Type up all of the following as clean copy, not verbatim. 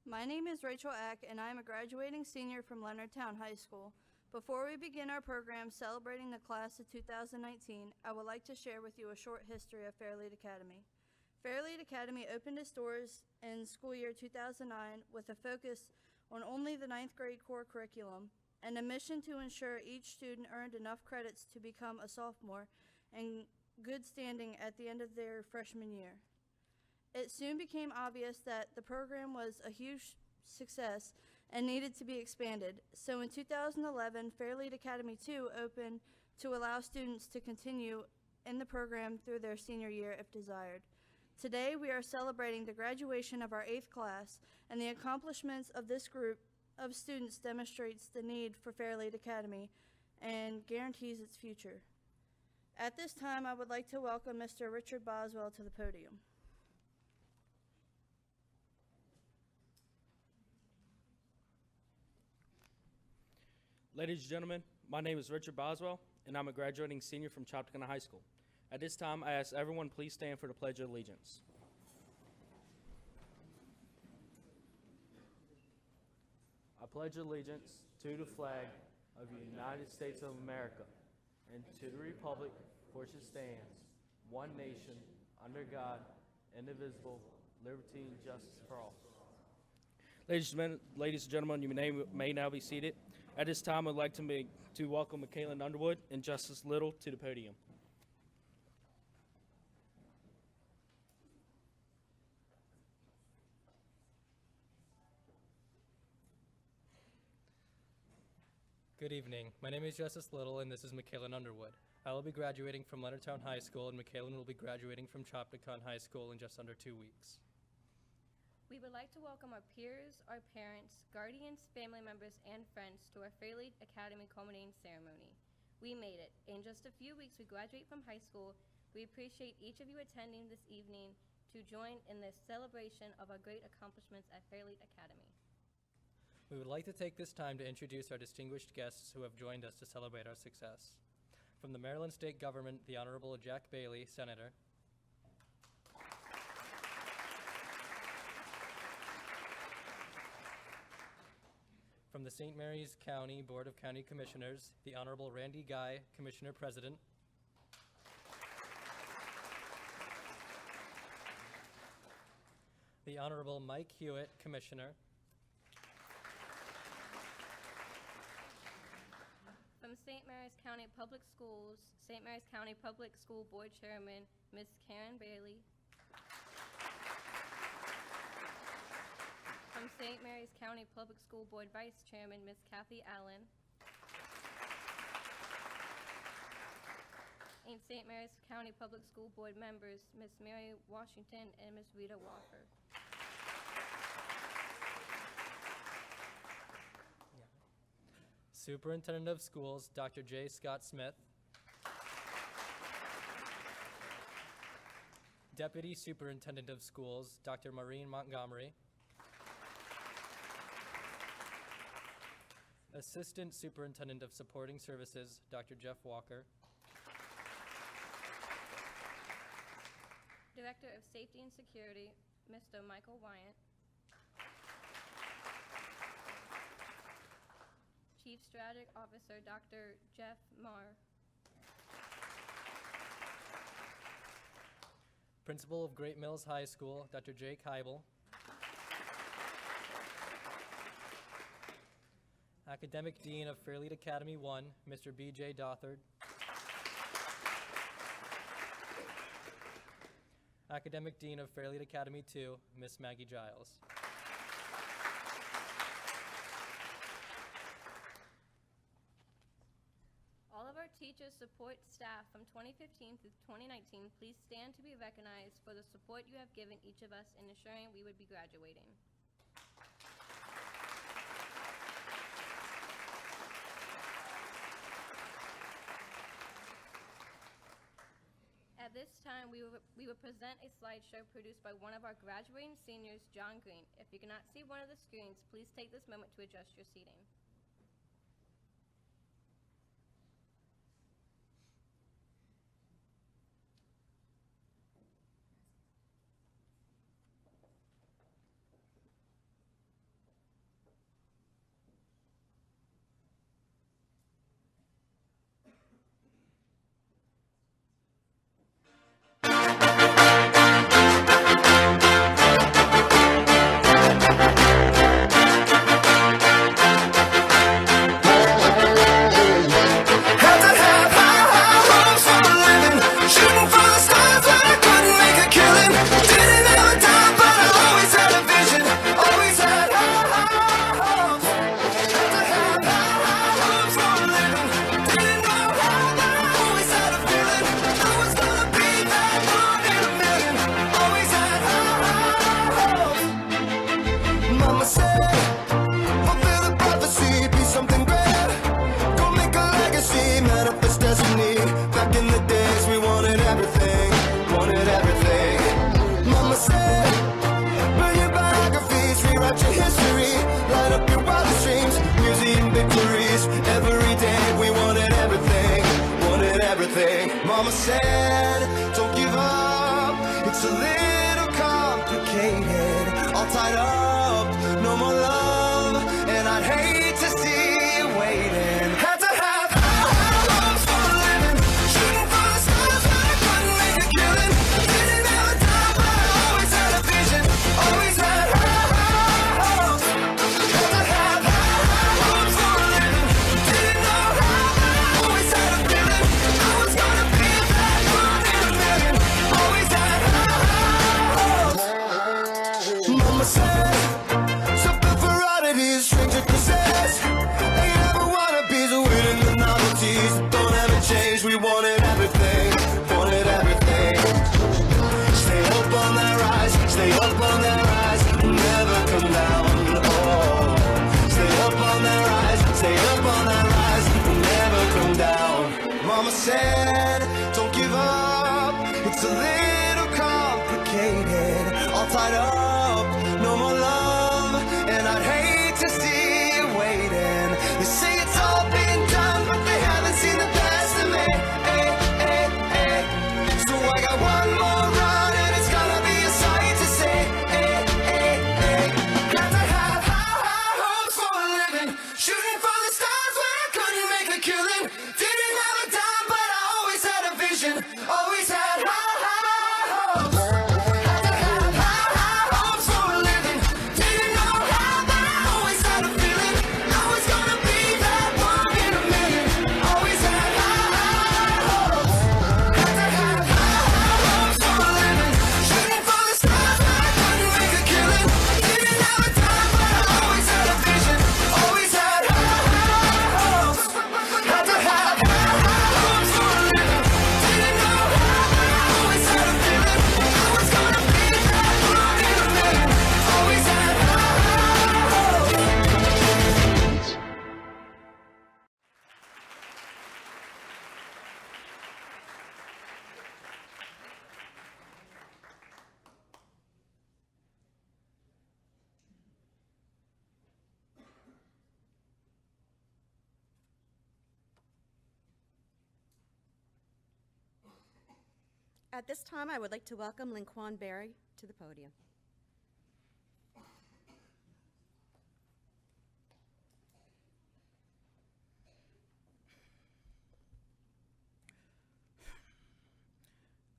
My name is Rachel Ack, and I am a graduating senior from Leonardtown High School. Before we begin our program celebrating the class of 2019, I would like to share with you a short history of Fairlead Academy. Fairlead Academy opened its doors in school year 2009 with a focus on only the 9th grade core curriculum and a mission to ensure each student earned enough credits to become a sophomore in good standing at the end of their freshman year. It soon became obvious that the program was a huge success and needed to be expanded. So in 2011, Fairlead Academy 2 opened to allow students to continue in the program through their senior year if desired. Today, we are celebrating the graduation of our 8th class, and the accomplishments of this group of students demonstrates the need for Fairlead Academy and guarantees its future. At this time, I would like to welcome Mr. Richard Boswell to the podium. Ladies and gentlemen, my name is Richard Boswell, and I'm a graduating senior from Chopticana High School. At this time, I ask everyone please stand for the Pledge of Allegiance. I pledge allegiance to the flag of the United States of America and to the republic for which it stands, one nation, under God, indivisible, liberty and justice for all. Ladies and gentlemen, you may now be seated. At this time, I'd like to welcome Michaela Underwood and Justice Little to the podium. Good evening. My name is Justice Little, and this is Michaela Underwood. I will be graduating from Leonardtown High School, and Michaela will be graduating from Chopticana High School in just under 2 weeks. We would like to welcome our peers, our parents, guardians, family members, and friends to our Fairlead Academy culminating ceremony. We made it. In just a few weeks, we graduate from high school. We appreciate each of you attending this evening to join in this celebration of our great accomplishments at Fairlead Academy. We would like to take this time to introduce our distinguished guests who have joined us to celebrate our success. From the Maryland State Government, the Honorable Jack Bailey, Senator. From the St. Mary's County Board of County Commissioners, the Honorable Randy Guy, Commissioner President. The Honorable Mike Hewitt, Commissioner. From St. Mary's County Public Schools, St. Mary's County Public School Board Chairman, Ms. Karen Bailey. From St. Mary's County Public School Board Vice Chairman, Ms. Kathy Allen. And St. Mary's County Public School Board members, Ms. Mary Washington and Ms. Rita Walker. Superintendent of Schools, Dr. J. Scott Smith. Deputy Superintendent of Schools, Dr. Maureen Montgomery. Assistant Superintendent of Supporting Services, Dr. Jeff Walker. Director of Safety and Security, Mr. Michael Wyant. Chief Strategic Officer, Dr. Jeff Marr. Principal of Great Mills High School, Dr. Jake Heibel. Academic Dean of Fairlead Academy 1, Mr. B.J. Dothard. Academic Dean of Fairlead Academy 2, Miss Maggie Giles. All of our teachers, support staff from 2015 through 2019, please stand to be recognized for the support you have given each of us in ensuring we would be graduating. At this time, we will present a slideshow produced by one of our graduating seniors, John Green. If you cannot see one of the screens, please take this moment to adjust your seating. Mama said, don't give up, it's a little complicated. All tied up, no more love, and I'd hate to see you waiting. Had to have high hopes for a living, shooting for the stars, but I couldn't make a killing. Didn't have a time, but I always had a vision, always had high hopes. Had to have high hopes for a living, didn't know how, but I always had a feeling I was gonna be that one in a million. Always had high hopes. Mama said, something for oddities, stranger possess. They never wanna be the winning the novelties. Don't ever change, we wanted everything, wanted everything. Stay up on that rise, stay up on that rise, never come down. Oh, stay up on that rise, stay up on that rise, never come down. Mama said, don't give up, it's a little complicated. All tied up, no more love, and I'd hate to see you waiting. They say it's all been done, but they haven't seen the best of me. So I got one more run, and it's gonna be a sight to see. Got to have high hopes for a living, shooting for the stars when I couldn't make a killing. Didn't have a dime, but I always had a vision, always had high hopes. Had to have high hopes for a living, didn't know how, but I always had a feeling I was gonna be that one in a million. Always had high hopes. Had to have high hopes for a living, shooting for the stars when I couldn't make a killing. Didn't have a time, but I always had a vision, always had high hopes. Had to have high hopes for a living, didn't know how, but I always had a feeling I was gonna be that one in a million. Always had high hopes. At this time, I would like to welcome Linquan Berry to the podium.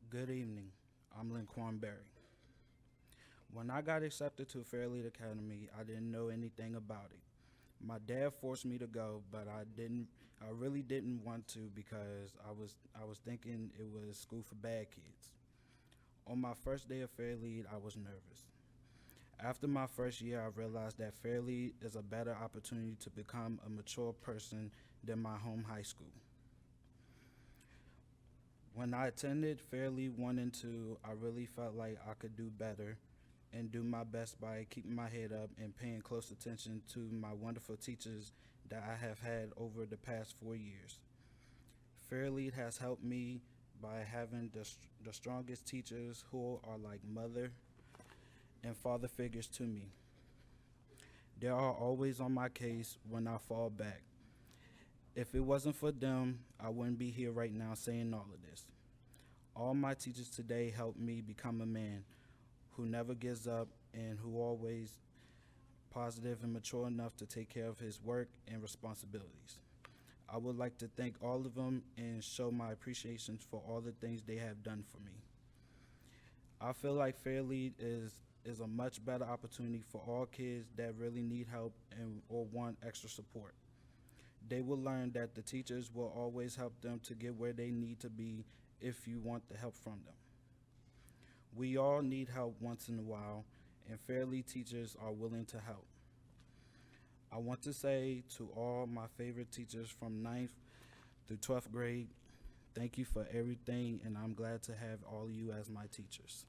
Good evening. I'm Linquan Berry. When I got accepted to Fairlead Academy, I didn't know anything about it. My dad forced me to go, but I really didn't want to because I was thinking it was school for bad kids. On my first day of Fairlead, I was nervous. After my first year, I realized that Fairlead is a better opportunity to become a mature person than my home high school. When I attended Fairlead 1 and 2, I really felt like I could do better and do my best by keeping my head up and paying close attention to my wonderful teachers that I have had over the past 4 years. Fairlead has helped me by having the strongest teachers who are like mother and father figures to me. They are always on my case when I fall back. If it wasn't for them, I wouldn't be here right now saying all of this. All my teachers today helped me become a man who never gives up and who always positive and mature enough to take care of his work and responsibilities. I would like to thank all of them and show my appreciation for all the things they have done for me. I feel like Fairlead is a much better opportunity for all kids that really need help and or want extra support. They will learn that the teachers will always help them to get where they need to be if you want the help from them. We all need help once in a while, and Fairlead teachers are willing to help. I want to say to all my favorite teachers from 9th through 12th grade, thank you for everything, and I'm glad to have all of you as my teachers.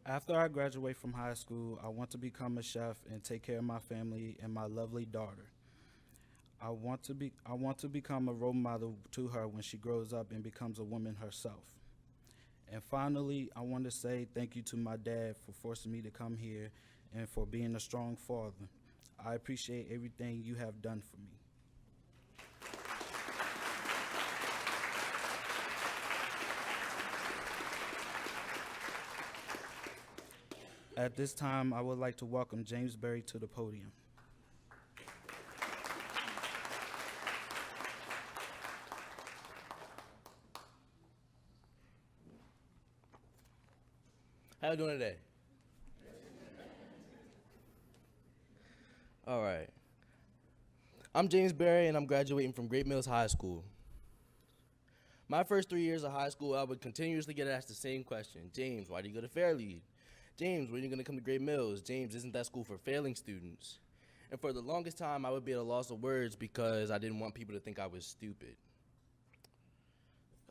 After I graduate from high school, I want to become a chef and take care of my family and my lovely daughter. I want to become a role model to her when she grows up and becomes a woman herself. And finally, I want to say thank you to my dad for forcing me to come here and for being a strong father. I appreciate everything you have done for me. At this time, I would like to welcome James Berry to the podium. How you doing today? All right. I'm James Berry, and I'm graduating from Great Mills High School. My first 3 years of high school, I would continuously get asked the same question. James, why do you go to Fairlead? James, when are you going to come to Great Mills? James, isn't that school for failing students? And for the longest time, I would be at a loss of words because I didn't want people to think I was stupid.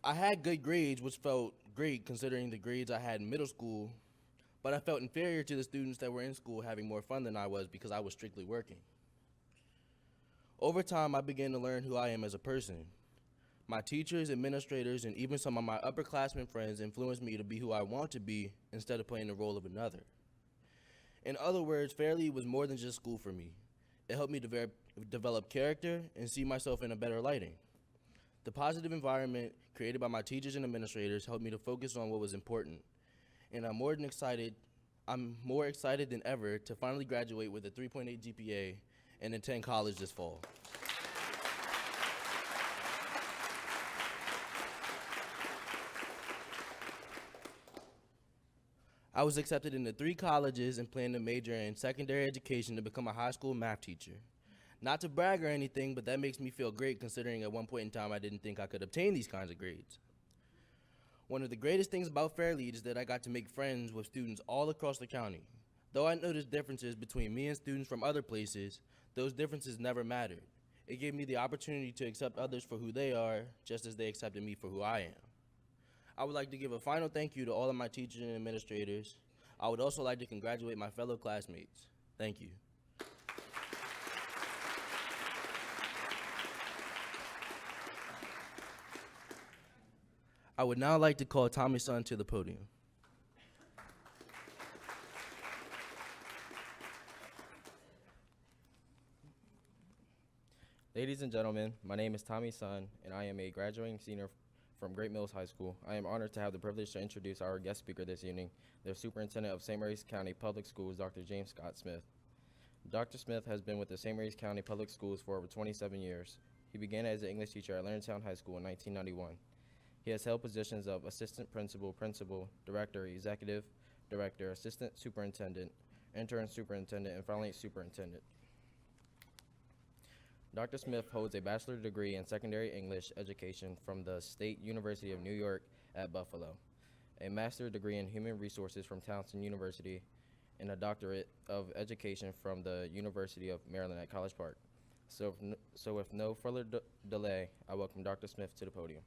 I had good grades, which felt great considering the grades I had in middle school, but I felt inferior to the students that were in school having more fun than I was because I was strictly working. Over time, I began to learn who I am as a person. My teachers, administrators, and even some of my upperclassmen friends influenced me to be who I want to be instead of playing the role of another. In other words, Fairlead was more than just school for me. It helped me develop character and see myself in a better lighting. The positive environment created by my teachers and administrators helped me to focus on what was important. And I'm more excited than ever to finally graduate with a 3.8 GPA and attend college this fall. I was accepted into 3 colleges and plan to major in secondary education to become a high school math teacher. Not to brag or anything, but that makes me feel great considering at one point in time I didn't think I could obtain these kinds of grades. One of the greatest things about Fairlead is that I got to make friends with students all across the county. Though I noticed differences between me and students from other places, those differences never mattered. It gave me the opportunity to accept others for who they are, just as they accepted me for who I am. I would like to give a final thank you to all of my teachers and administrators. I would also like to congratulate my fellow classmates. Thank you. I would now like to call Tommy's son to the podium. Ladies and gentlemen, my name is Tommy Sun, and I am a graduating senior from Great Mills High School. I am honored to have the privilege to introduce our guest speaker this evening, the Superintendent of St. Mary's County Public Schools, Dr. James Scott Smith. Dr. Smith has been with the St. Mary's County Public Schools for over 27 years. He began as an English teacher at Leonardtown High School in 1991. He has held positions of assistant principal, principal, director, executive director, assistant superintendent, intern superintendent, and finally superintendent. Dr. Smith holds a bachelor's degree in secondary English education from the State University of New York at Buffalo, a master's degree in human resources from Towson University, and a doctorate of education from the University of Maryland at College Park. So with no further delay, I welcome Dr. Smith to the podium.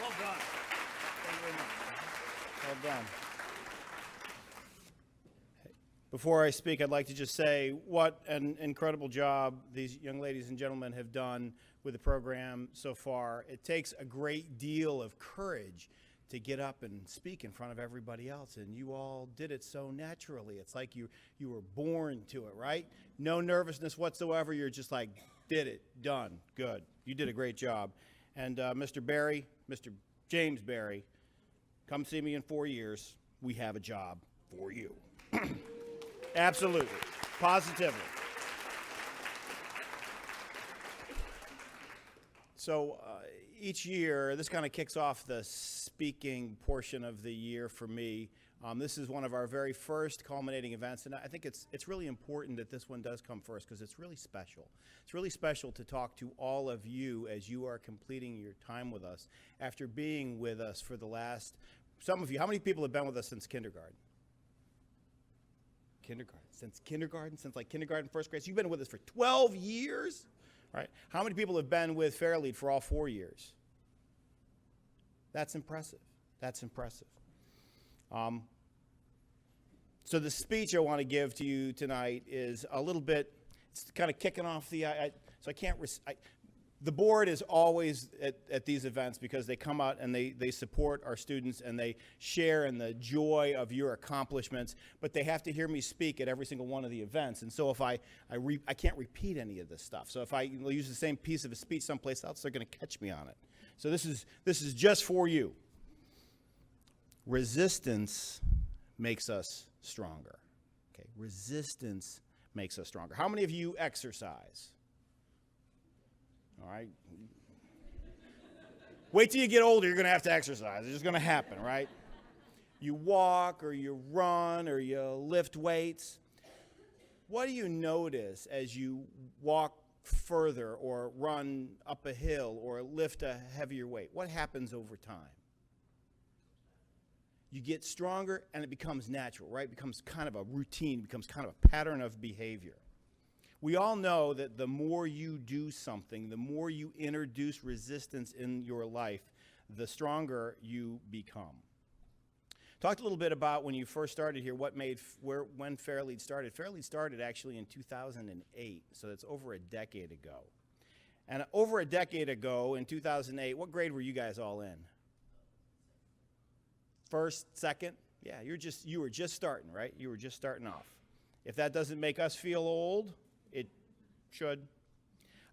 Well done. Thank you very much. Well done. Before I speak, I'd like to just say what an incredible job these young ladies and gentlemen have done with the program so far. It takes a great deal of courage to get up and speak in front of everybody else, and you all did it so naturally. It's like you were born to it, right? No nervousness whatsoever. You're just like, did it, done, good. You did a great job. And Mr. Berry, Mr. James Berry, come see me in 4 years. We have a job for you. Absolutely. Positively. So each year, this kind of kicks off the speaking portion of the year for me. This is one of our very first culminating events, and I think it's really important that this one does come first because it's really special. It's really special to talk to all of you as you are completing your time with us after being with us for the last, some of you, how many people have been with us since kindergarten? Since like kindergarten, first grade. So you've been with us for 12 years, right? How many people have been with Fairlead for all 4 years? That's impressive. That's impressive. So the speech I want to give to you tonight is a little bit, it's kind of kicking off the, The board is always at these events because they come out and they support our students and they share in the joy of your accomplishments, but they have to hear me speak at every single one of the events. And so if I can't repeat any of this stuff. So if I use the same piece of a speech someplace else, they're going to catch me on it. So this is just for you. Resistance makes us stronger. Okay, resistance makes us stronger. How many of you exercise? All right. Wait till you get older, you're going to have to exercise. It's just going to happen, right? You walk or you run or you lift weights. What do you notice as you walk further or run up a hill or lift a heavier weight? What happens over time? You get stronger and it becomes natural, right? It becomes kind of a routine, becomes kind of a pattern of behavior. We all know that the more you do something, the more you introduce resistance in your life, the stronger you become. Talked a little bit about when you first started here, when Fairlead started. Fairlead started actually in 2008, so that's over a decade ago. And over a decade ago, in 2008, what grade were you guys all in? First, second? Yeah, you were just starting, right? You were just starting off. If that doesn't make us feel old, it should.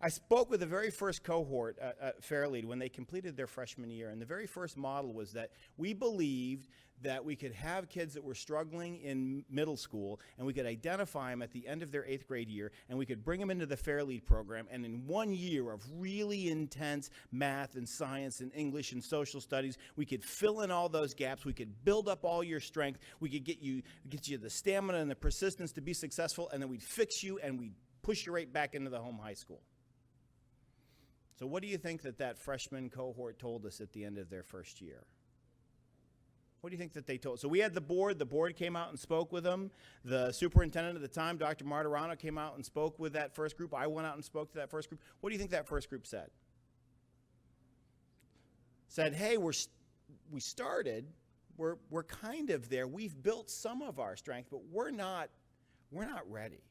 I spoke with the very first cohort at Fairlead when they completed their freshman year, and the very first model was that we believed that we could have kids that were struggling in middle school, and we could identify them at the end of their 8th grade year, and we could bring them into the Fairlead program, and in 1 year of really intense math and science and English and social studies, we could fill in all those gaps, we could build up all your strength, we could get you the stamina and the persistence to be successful, and then we'd fix you and we'd push you right back into the home high school. So what do you think that freshman cohort told us at the end of their first year? What do you think that they told? So we had the board came out and spoke with them. The superintendent at the time, Dr. Martirano, came out and spoke with that first group. I went out and spoke to that first group. What do you think that first group said? Said, hey, we started, we're kind of there. We've built some of our strength, but we're not ready.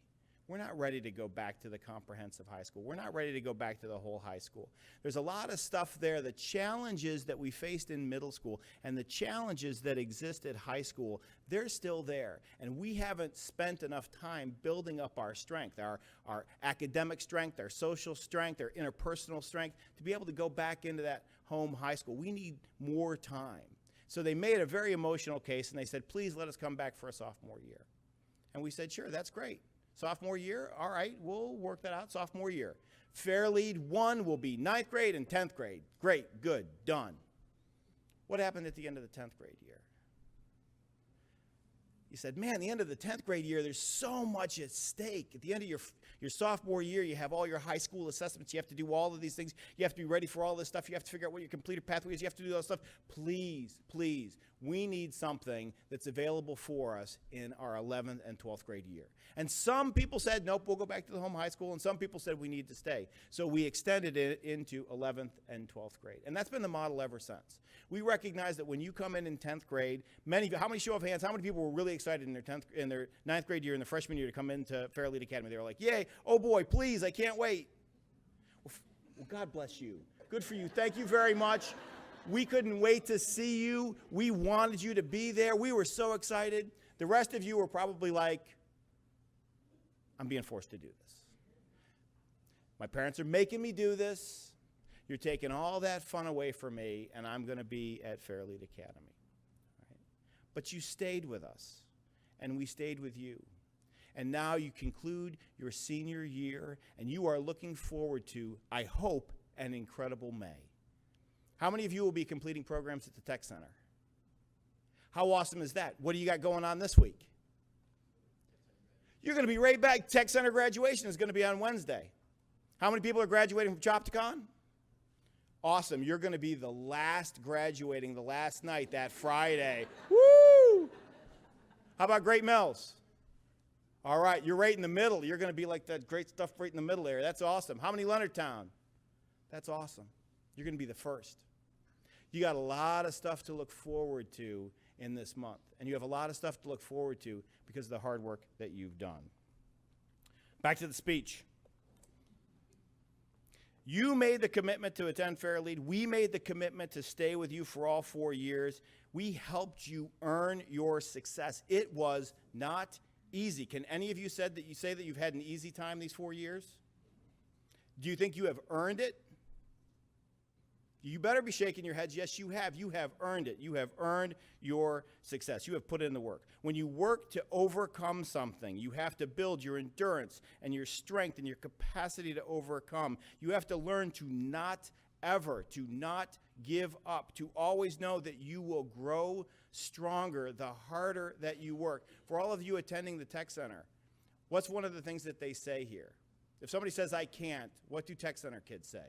We're not ready to go back to the comprehensive high school. We're not ready to go back to the whole high school. There's a lot of stuff there, the challenges that we faced in middle school and the challenges that exist at high school, they're still there. And we haven't spent enough time building up our strength, our academic strength, our social strength, our interpersonal strength, to be able to go back into that home high school. We need more time. So they made a very emotional case, and they said, please let us come back for a sophomore year. And we said, sure, that's great. Sophomore year, all right, we'll work that out. Sophomore year. Fairlead 1 will be 9th grade and 10th grade. Great, good, done. What happened at the end of the 10th grade year? You said, man, the end of the 10th grade year, there's so much at stake. At the end of your sophomore year, you have all your high school assessments. You have to do all of these things. You have to be ready for all this stuff. You have to figure out what your completed pathway is. You have to do all this stuff. Please, please, we need something that's available for us in our 11th and 12th grade year. And some people said, nope, we'll go back to the home high school. And some people said we need to stay. So we extended it into 11th and 12th grade. And that's been the model ever since. We recognize that when you come in 10th grade, how many show of hands, how many people were really excited in their 9th grade year, in the freshman year, to come into Fairlead Academy? They were like, yay, oh boy, please, I can't wait. Well, God bless you. Good for you. Thank you very much. We couldn't wait to see you. We wanted you to be there. We were so excited. The rest of you were probably like, I'm being forced to do this. My parents are making me do this. You're taking all that fun away from me, and I'm going to be at Fairlead Academy. Right? But you stayed with us, and we stayed with you. And now you conclude your senior year, and you are looking forward to, I hope, an incredible May. How many of you will be completing programs at the Tech Center? How awesome is that? What do you got going on this week? You're going to be right back. Tech Center graduation is going to be on Wednesday. How many people are graduating from Chopticon? Awesome. You're going to be the last graduating, the last night, that Friday. Woo! How about Great Mills? All right, you're right in the middle. You're going to be like that great stuff right in the middle there. That's awesome. How many Leonardtown? That's awesome. You're going to be the first. You got a lot of stuff to look forward to in this month. And you have a lot of stuff to look forward to because of the hard work that you've done. Back to the speech. You made the commitment to attend Fairlead. We made the commitment to stay with you for all 4 years. We helped you earn your success. It was not easy. Can any of you say that you've had an easy time these 4 years? Do you think you have earned it? You better be shaking your heads. Yes, you have. You have earned it. You have earned your success. You have put in the work. When you work to overcome something, you have to build your endurance and your strength and your capacity to overcome. You have to learn to not give up, to always know that you will grow stronger the harder that you work. For all of you attending the Tech Center, what's one of the things that they say here? If somebody says, I can't, what do Tech Center kids say?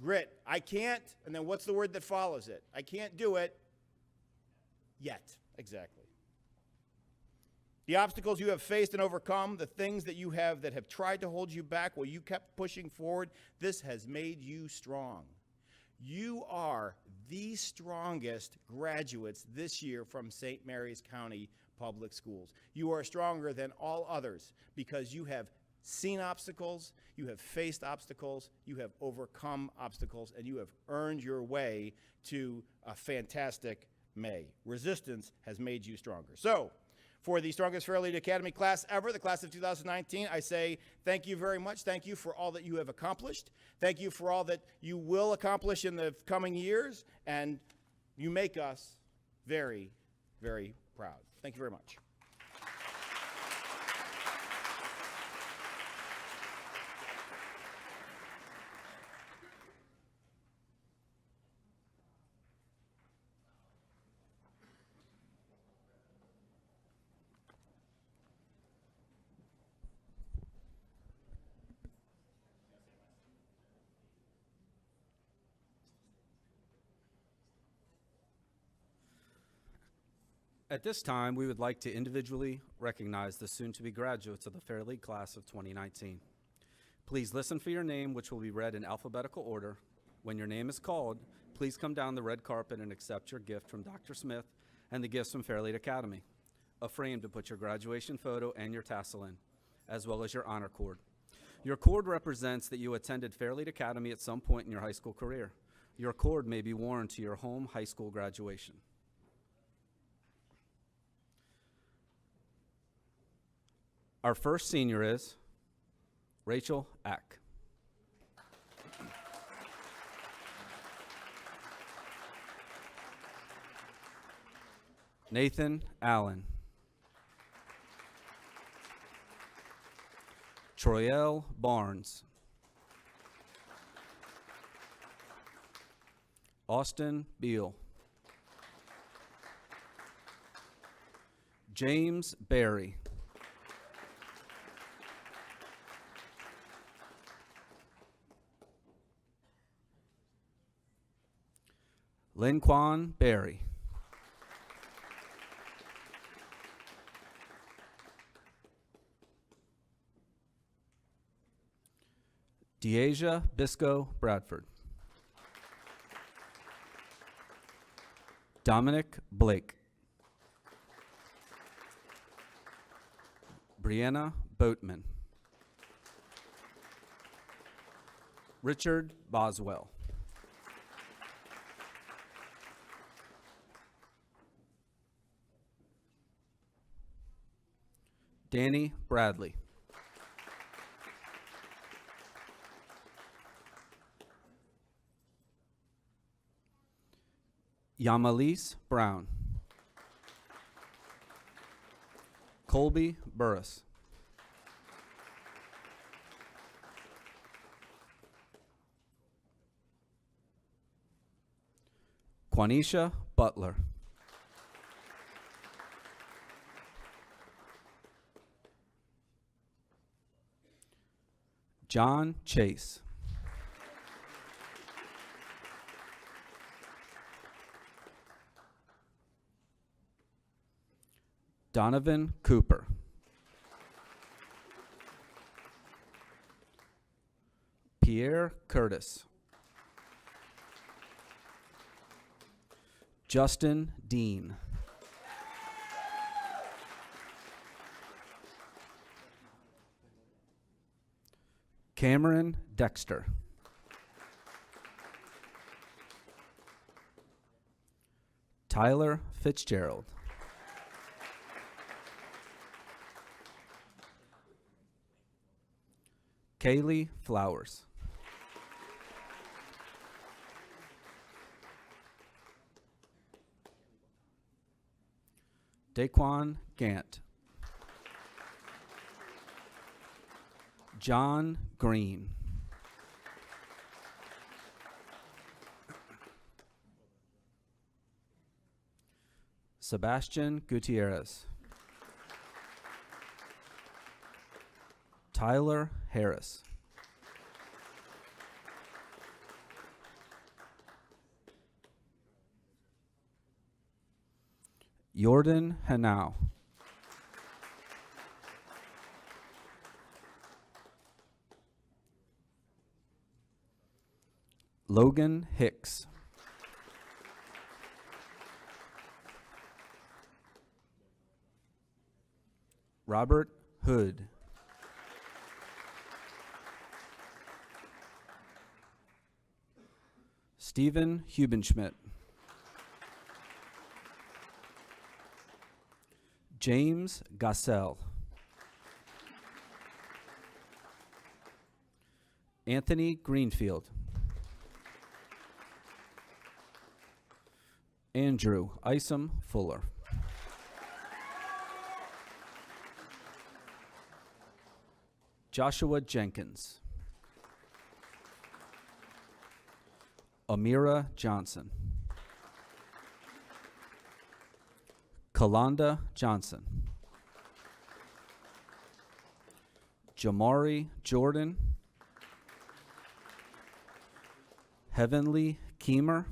Grit. I can't, and then what's the word that follows it? I can't do it yet. Exactly. The obstacles you have faced and overcome, the things that you have that have tried to hold you back while you kept pushing forward, this has made you strong. You are the strongest graduates this year from St. Mary's County Public Schools. You are stronger than all others because you have seen obstacles, you have faced obstacles, you have overcome obstacles, and you have earned your way to a fantastic May. Resistance has made you stronger. So, for the strongest Fairlead Academy class ever, the class of 2019, I say thank you very much. Thank you for all that you have accomplished. Thank you for all that you will accomplish in the coming years, and you make us very, very proud. Thank you very much. At this time, we would like to individually recognize the soon-to-be graduates of the Fairlead class of 2019. Please listen for your name, which will be read in alphabetical order. When your name is called, please come down the red carpet and accept your gift from Dr. Smith and the gifts from Fairlead Academy, a frame to put your graduation photo and your tassel in, as well as your honor cord. Your cord represents that you attended Fairlead Academy at some point in your high school career. Your cord may be worn to your home high school graduation. Our first senior is Rachel Ack. Nathan Allen. Troyelle Barnes. Austin Beal. James Berry. Linquan Berry. Deasia Bisco Bradford. Dominic Blake. Brianna Boatman. Richard Boswell. Danny Bradley. Yamalise Brown. Colby Burris. Quanisha Butler. John Chase. Donovan Cooper. Pierre Curtis. Justin Dean. Cameron Dexter. Tyler Fitzgerald. Kaylee Flowers. Daquan Gant. John Green. Sebastian Gutierrez. Tyler Harris. Jordan Hanau. Logan Hicks. Robert Hood. Stephen Hubenschmidt. James Gassell. Anthony Greenfield. Andrew Isom Fuller. Joshua Jenkins. Amira Johnson. Kalonda Johnson. Jamari Jordan. Heavenly Keemer.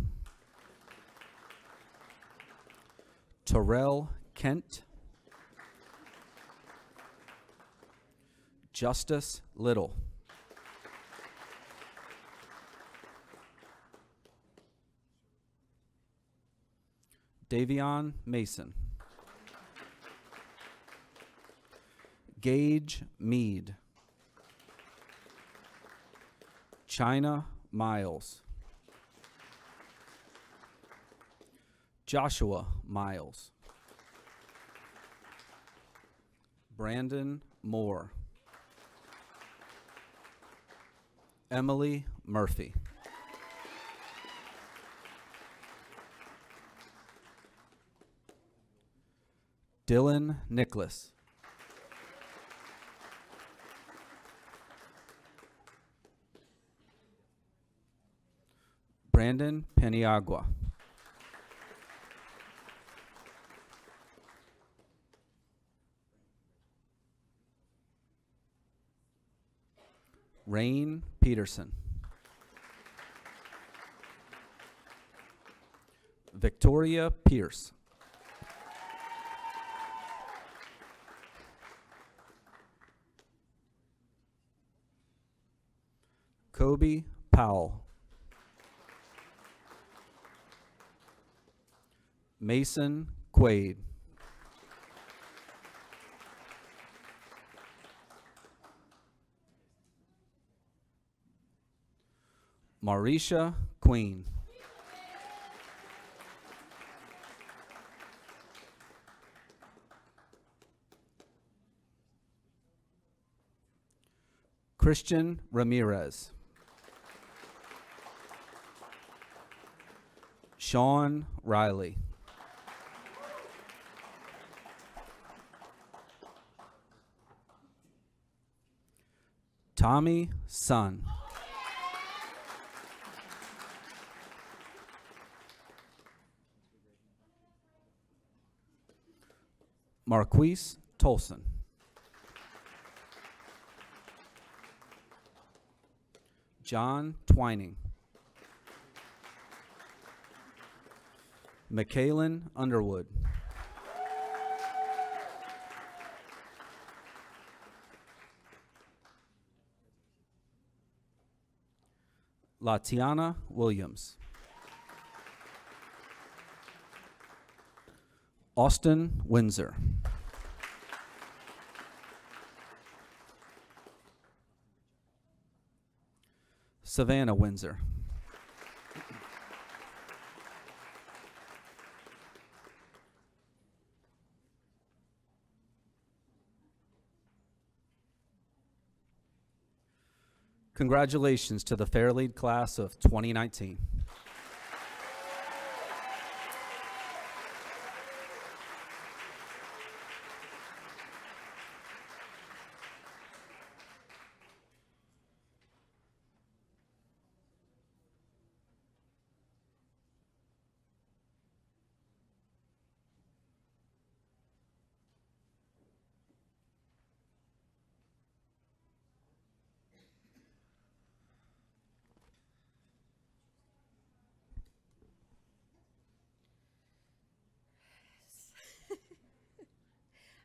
Terrell Kent. Justice Little. Davion Mason. Gage Mead. China Miles. Joshua Miles. Brandon Moore. Emily Murphy. Dylan Nicholas. Brandon Peniagua. Rain Peterson. Victoria Pierce. Kobe Powell. Mason Quaid. Marisha Queen. Christian Ramirez. Sean Riley. Tommy Sun. Marquise Tolson. John Twining. Michaelin Underwood. Latiana Williams. Austin Windsor. Savannah Windsor. Congratulations to the Fairlead class of 2019.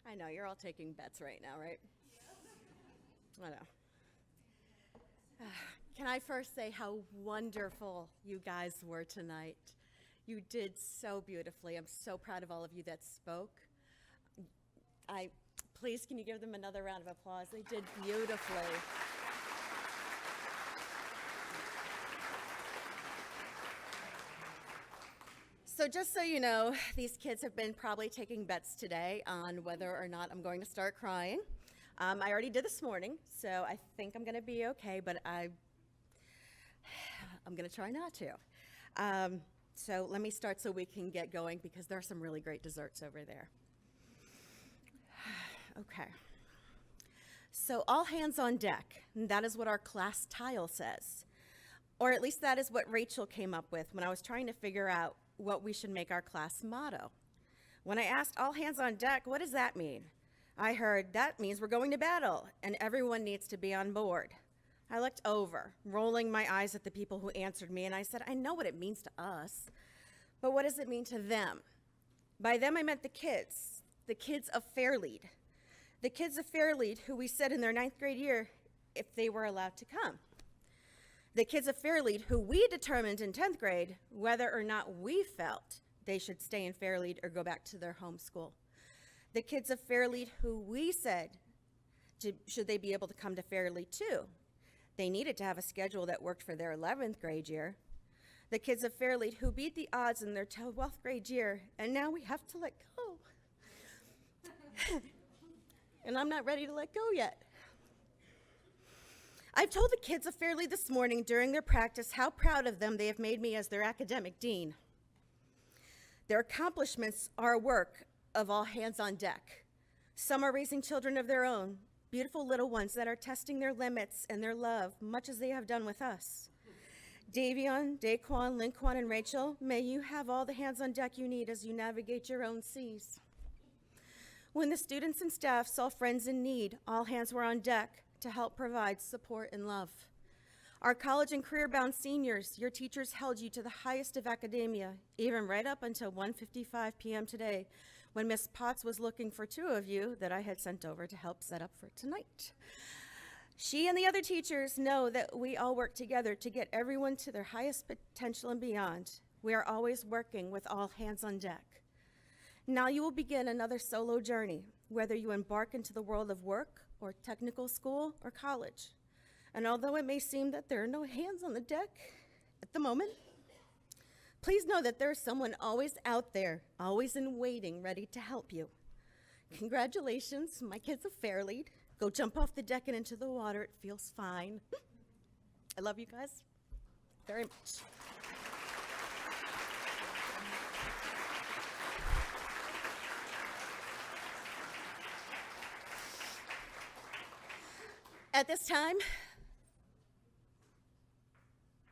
I know, you're all taking bets right now, right? I know. Can I first say how wonderful you guys were tonight? You did so beautifully. I'm so proud of all of you that spoke. Please, can you give them another round of applause? They did beautifully. So just so you know, these kids have been probably taking bets today on whether or not I'm going to start crying. I already did this morning, so I think I'm going to be okay, but I'm going to try not to. So let me start so we can get going because there are some really great desserts over there. Okay. So all hands on deck, and that is what our class tile says. Or at least that is what Rachel came up with when I was trying to figure out what we should make our class motto. When I asked all hands on deck, what does that mean? I heard that means we're going to battle and everyone needs to be on board. I looked over, rolling my eyes at the people who answered me, and I said, I know what it means to us, but what does it mean to them? By them I meant the kids of Fairlead. The kids of Fairlead who we said in their 9th grade year if they were allowed to come. The kids of Fairlead who we determined in 10th grade whether or not we felt they should stay in Fairlead or go back to their home school. The kids of Fairlead who we said should they be able to come to Fairlead too. They needed to have a schedule that worked for their 11th grade year. The kids of Fairlead who beat the odds in their 12th grade year, and now we have to let go. And I'm not ready to let go yet. I've told the kids of Fairlead this morning during their practice how proud of them they have made me as their academic dean. Their accomplishments are a work of all hands on deck. Some are raising children of their own, beautiful little ones that are testing their limits and their love, much as they have done with us. Davion, Daquan, Linquan, and Rachel, may you have all the hands on deck you need as you navigate your own seas. When the students and staff saw friends in need, all hands were on deck to help provide support and love. Our college and career-bound seniors, your teachers held you to the highest of academia, even right up until 1:55 p.m. today, when Miss Potts was looking for 2 of you that I had sent over to help set up for tonight. She and the other teachers know that we all work together to get everyone to their highest potential and beyond. We are always working with all hands on deck. Now you will begin another solo journey, whether you embark into the world of work or technical school or college. And although it may seem that there are no hands on the deck at the moment, please know that there is someone always out there, always in waiting, ready to help you. Congratulations, my kids of Fairlead. Go jump off the deck and into the water. It feels fine. I love you guys very much. At this time,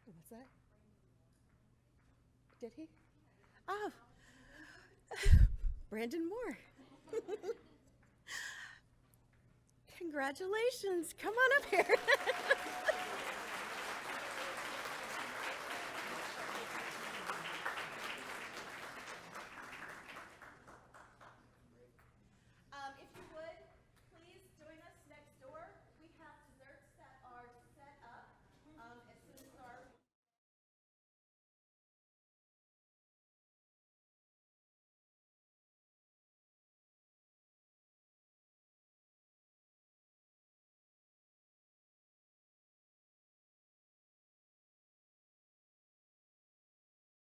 what's that? Did he? Oh, Brandon Moore. Congratulations. Come on up here.